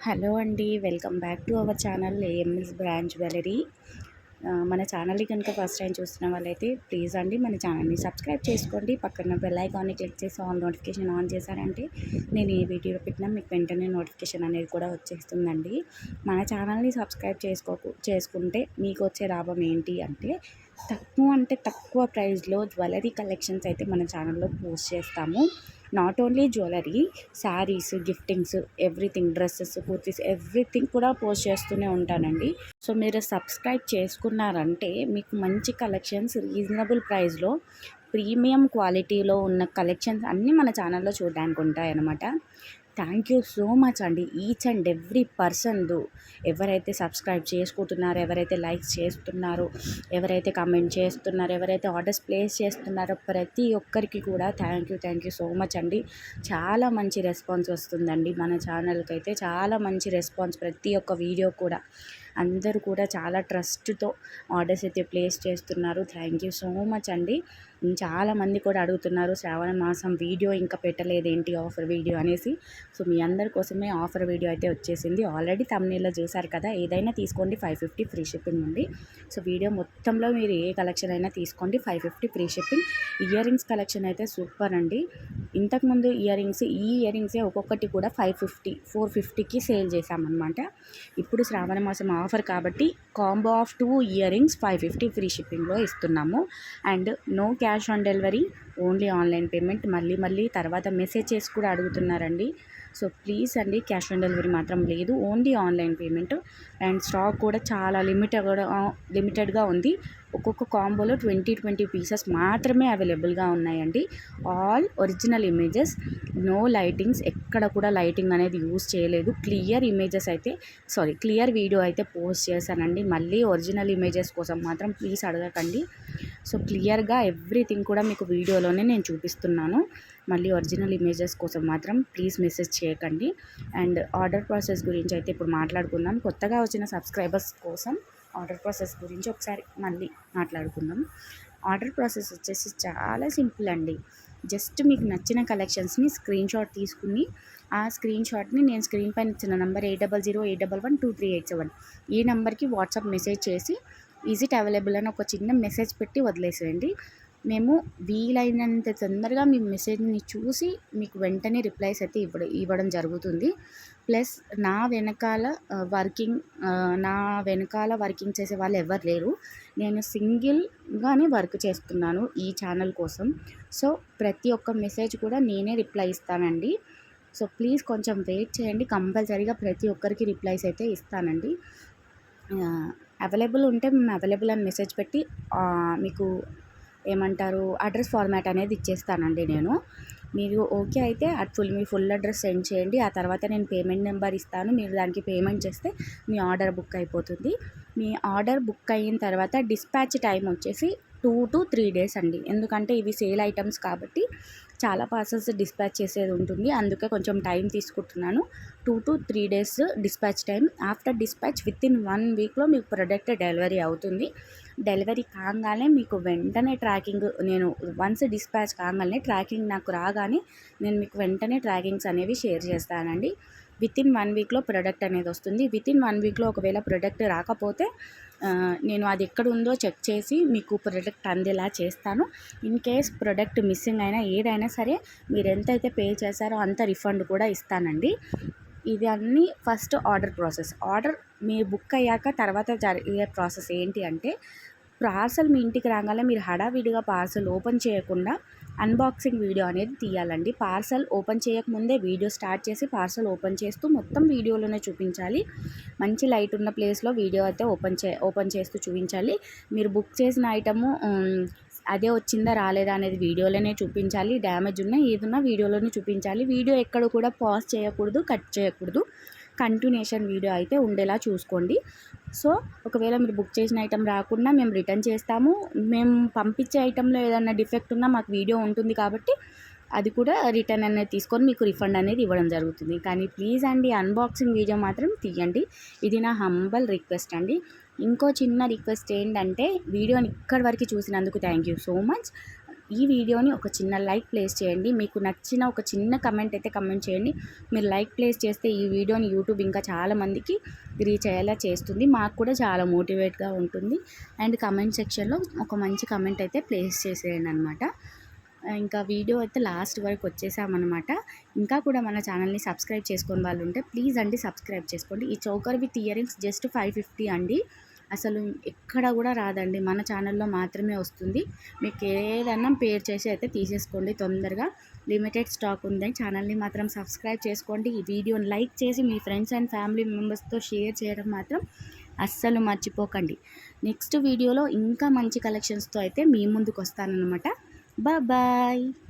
Hello అండి. Welcome back to our channel AMS branch jewellery. మన ఛానల్ని కనుక ఫస్ట్ టైం చూస్తున్న వాళ్ళైతే ప్లీజ్ అండి మన ఛానల్ని సబ్స్క్రైబ్ చేసుకోండి. పక్కన బెల్ ఐకాన్ని క్లిక్ చేసి ఆల్ నోటిఫికేషన్ ఆన్ చేశారంటే నేను ఏ వీడియో పెట్టినా మీకు వెంటనే నోటిఫికేషన్ అనేది కూడా వచ్చేస్తుందండి. మన ఛానల్ని సబ్స్క్రైబ్ చేసుకుంటే మీకు వచ్చే లాభం ఏంటి అంటే తక్కువ ప్రైస్లో జ్యువెలరీ కలెక్షన్స్ అయితే మన ఛానల్లో పోస్ట్ చేస్తాము. Not only jewellery, saris, giftings, everything, dresses, kurtis, everything కూడా పోస్ట్ చేస్తూనే ఉంటానండి. సో మీరు సబ్స్క్రైబ్ చేసుకున్నారంటే మీకు మంచి కలెక్షన్స్ రీజనబుల్ ప్రైస్లో ప్రీమియం క్వాలిటీలో ఉన్న కలెక్షన్స్ అన్నీ మన ఛానల్లో చూడడానికి ఉంటాయన్నమాట. థ్యాంక్ యూ సో మచ్ అండి. ఈచ్ అండ్ ఎవ్రీ పర్సన్ ఎవరైతే సబ్స్క్రైబ్ చేసుకుంటున్నారో, ఎవరైతే లైక్స్ చేస్తున్నారో, ఎవరైతే కమెంట్ చేస్తున్నారో, ఎవరైతే ఆర్డర్స్ ప్లేస్ చేస్తున్నారో ప్రతి ఒక్కరికి కూడా థ్యాంక్ యూ సో మచ్ అండి. చాలా మంచి రెస్పాన్స్ వస్తుందండి మన ఛానల్కి అయితే. చాలా మంచి రెస్పాన్స్ ప్రతి ఒక్క వీడియో కూడా. అందరూ కూడా చాలా ట్రస్ట్తో ఆర్డర్స్ అయితే ప్లేస్ చేస్తున్నారు. థ్యాంక్ యూ సో మచ్ అండి. చాలామంది కూడా అడుగుతున్నారు శ్రావణ మాసం వీడియో ఇంకా పెట్టలేదేంటి ఆఫర్ వీడియో అనేసి. సో మీ అందరి కోసమే ఆఫర్ వీడియో అయితే వచ్చేసింది. ఆల్రెడీ థంబ్నెయిల్లో చూసారు కదా. ఏదైనా తీసుకోండి 550 ఫ్రీ షిప్పింగ్ ఉంది. సో వీడియో మొత్తంలో మీరు ఏ కలెక్షన్ అయినా తీసుకోండి 550 free shipping. Ear rings collection అయితే సూపర్ అండి. ఇంతకుముందు ఈ ఇయర్ రింగ్సే ఒక్కొక్కటి కూడా 550, 450కి సేల్ చేశామన్నమాట. ఇప్పుడు శ్రావణ మాసం ఆఫర్ కాబట్టి combo of 2 earrings 550 free షిప్పింగ్లో ఇస్తున్నాము. And no cash on delivery, only online payment. మళ్ళీ తర్వాత మెసేజెస్ కూడా అడుగుతున్నారండి. సో ప్లీజ్ అండి, క్యాష్ ఆన్ డెలివరీ మాత్రం లేదు, only online payment. And stock కూడా చాలా లిమిటెడ్గా ఉంది. ఒక్కొక్క కాంబోలో 20 పీసెస్ మాత్రమే అవైలబుల్గా ఉన్నాయండి. All original images, no lightings, ఎక్కడ కూడా లైటింగ్ అనేది యూజ్ చేయలేదు. క్లియర్ వీడియో అయితే పోస్ట్ చేశానండి. మళ్ళీ ఒరిజినల్ ఇమేజెస్ కోసం మాత్రం ప్లీజ్ అడగకండి. సో క్లియర్గా ఎవ్రీథింగ్ కూడా మీకు వీడియోలోనే నేను చూపిస్తున్నాను. మళ్ళీ ఒరిజినల్ ఇమేజెస్ కోసం మాత్రం ప్లీజ్ మెసేజ్ చేయకండి. అండ్ ఆర్డర్ ప్రాసెస్ గురించి అయితే ఇప్పుడు మాట్లాడుకుందాం. కొత్తగా వచ్చిన సబ్స్క్రైబర్స్ కోసం ఆర్డర్ ప్రాసెస్ గురించి ఒకసారి మళ్ళీ మాట్లాడుకుందాం. ఆర్డర్ ప్రాసెస్ వచ్చేసి చాలా సింపుల్ అండి. జస్ట్ మీకు నచ్చిన కలెక్షన్స్ని స్క్రీన్ షాట్ తీసుకుని ఆ స్క్రీన్ షాట్ని నేను స్క్రీన్ పైన ఇచ్చిన నెంబర్ 8008112387 ఈ నెంబర్కి వాట్సాప్ మెసేజ్ చేసి ఈజ్ ఇట్ అవైలబుల్ అని ఒక చిన్న మెసేజ్ పెట్టి వదిలేసేయండి. మేము వీలైనంత తొందరగా మీ మెసేజ్ని చూసి మీకు వెంటనే రిప్లైస్ అయితే ఇవ్వడం జరుగుతుంది. ప్లస్ నా వెనకాల వర్కింగ్ చేసే వాళ్ళు ఎవరు లేరు. నేను సింగిల్గానే వర్క్ చేస్తున్నాను ఈ ఛానల్ కోసం. సో ప్రతి ఒక్క మెసేజ్ కూడా నేనే రిప్లై ఇస్తానండి. సో ప్లీజ్ కొంచెం వెయిట్ చేయండి. కంపల్సరీగా ప్రతి ఒక్కరికి రిప్లైస్ అయితే ఇస్తానండి. అవైలబుల్ ఉంటే మేము అవైలబుల్ అని మెసేజ్ పెట్టి మీకు ఏమంటారు అడ్రస్ ఫార్మాట్ అనేది ఇచ్చేస్తానండి నేను. మీరు ఓకే అయితే మీ ఫుల్ అడ్రస్ సెండ్ చేయండి. ఆ తర్వాత నేను పేమెంట్ నెంబర్ ఇస్తాను. మీరు దానికి పేమెంట్ చేస్తే మీ ఆర్డర్ బుక్ అయిపోతుంది. మీ ఆర్డర్ బుక్ అయిన తర్వాత డిస్పాచ్ టైం వచ్చేసి 2 to 3 డేస్ అండి. ఎందుకంటే ఇవి సేల్ ఐటమ్స్ కాబట్టి చాలా పార్సల్స్ డిస్పాచ్ చేసేది ఉంటుంది. అందుకే కొంచెం టైం తీసుకుంటున్నాను. 2 to 3 days dispatch time. After dispatch within 1 వీక్లో మీకు ప్రొడక్ట్ డెలివరీ అవుతుంది. డెలివరీ కాగానే మీకు వెంటనే నేను వన్స్ డిస్పాచ్ కాగానే ట్రాకింగ్ నాకు రాగానే నేను మీకు వెంటనే ట్రాకింగ్స్ అనేవి షేర్ చేస్తానండి. వితిన్ 1 వీక్లో ప్రొడక్ట్ అనేది వస్తుంది. వితిన్ 1 వీక్లో ఒకవేళ ప్రొడక్ట్ రాకపోతే నేను అది ఎక్కడ ఉందో చెక్ చేసి మీకు ప్రొడక్ట్ అందేలా చేస్తాను. ఇన్ కేస్ ప్రొడక్ట్ మిస్సింగ్ అయినా ఏదైనా సరే మీరు ఎంతైతే పే చేశారో అంత రిఫండ్ కూడా ఇస్తానండి. ఇది అన్నీ ఫస్ట్ ఆర్డర్ ప్రాసెస్. ఆర్డర్ మీరు బుక్ అయ్యాక తర్వాత జరిగే ప్రాసెస్ ఏంటి అంటే పార్సల్ మీ ఇంటికి రాగానే మీరు హడావిడిగా పార్సల్ ఓపెన్ చేయకుండా అన్బాక్సింగ్ వీడియో అనేది తీయాలండి. పార్సల్ ఓపెన్ చేయకముందే వీడియో స్టార్ట్ చేసి పార్సల్ ఓపెన్ చేస్తూ మొత్తం వీడియోలోనే చూపించాలి. మంచి లైట్ ఉన్న ప్లేస్లో వీడియో అయితే ఓపెన్ చేస్తూ చూపించాలి. మీరు బుక్ చేసిన ఐటము అదే వచ్చిందా రాలేదా అనేది వీడియోలోనే చూపించాలి. డ్యామేజ్ ఉన్నా ఏదున్నా వీడియోలోనే చూపించాలి. వీడియో ఎక్కడ కూడా పాజ్ చేయకూడదు, కట్ చేయకూడదు. కంటిన్యూషన్ వీడియో అయితే ఉండేలా చూసుకోండి. సో ఒకవేళ మీరు బుక్ చేసిన ఐటెం రాకుండా మేము రిటర్న్ చేస్తాము. మేము పంపించే ఐటెంలో ఏదైనా డిఫెక్ట్ ఉన్నా మాకు వీడియో ఉంటుంది కాబట్టి అది కూడా రిటర్న్ అనేది తీసుకొని మీకు రిఫండ్ అనేది ఇవ్వడం జరుగుతుంది. కానీ ప్లీజ్ అండి అన్బాక్సింగ్ వీడియో మాత్రం తీయండి. ఇది నా హంబల్ రిక్వెస్ట్ అండి. ఇంకో చిన్న రిక్వెస్ట్ ఏంటంటే వీడియోని ఇక్కడి వరకు చూసినందుకు థ్యాంక్ యూ సో మచ్. ఈ వీడియోని ఒక చిన్న లైక్ ప్లేస్ చేయండి. మీకు నచ్చిన ఒక చిన్న కమెంట్ అయితే కమెంట్ చేయండి. మీరు లైక్ ప్లేస్ చేస్తే ఈ వీడియోని యూట్యూబ్ ఇంకా చాలా మందికి రీచ్ అయ్యేలా చేస్తుంది. మాకు కూడా చాలా మోటివేట్గా ఉంటుంది. అండ్ కమెంట్ సెక్షన్లో ఒక మంచి కమెంట్ అయితే ప్లేస్ చేసేయండి అనమాట. ఇంకా వీడియో అయితే లాస్ట్ వరకు వచ్చేసామన్నమాట. ఇంకా కూడా మన ఛానల్ని సబ్స్క్రైబ్ చేసుకొని వాళ్ళు ఉంటే ప్లీజ్ అండి సబ్స్క్రైబ్ చేసుకోండి. ఈ choker with ear rings just 550 అండి. అసలు ఎక్కడ కూడా రాదండి, మన ఛానల్లో మాత్రమే వస్తుంది. మీకు ఏదన్నా పేర్ చేసి అయితే తీసేసుకోండి తొందరగా. లిమిటెడ్ స్టాక్ ఉంది. ఛానల్ని మాత్రం సబ్స్క్రైబ్ చేసుకోండి. ఈ వీడియోని లైక్ చేసి మీ ఫ్రెండ్స్ అండ్ ఫ్యామిలీ మెంబర్స్తో షేర్ చేయడం మాత్రం అస్సలు మర్చిపోకండి. నెక్స్ట్ వీడియోలో ఇంకా మంచి కలెక్షన్స్తో అయితే మీ ముందుకు వస్తానన్నమాట. బాయ్.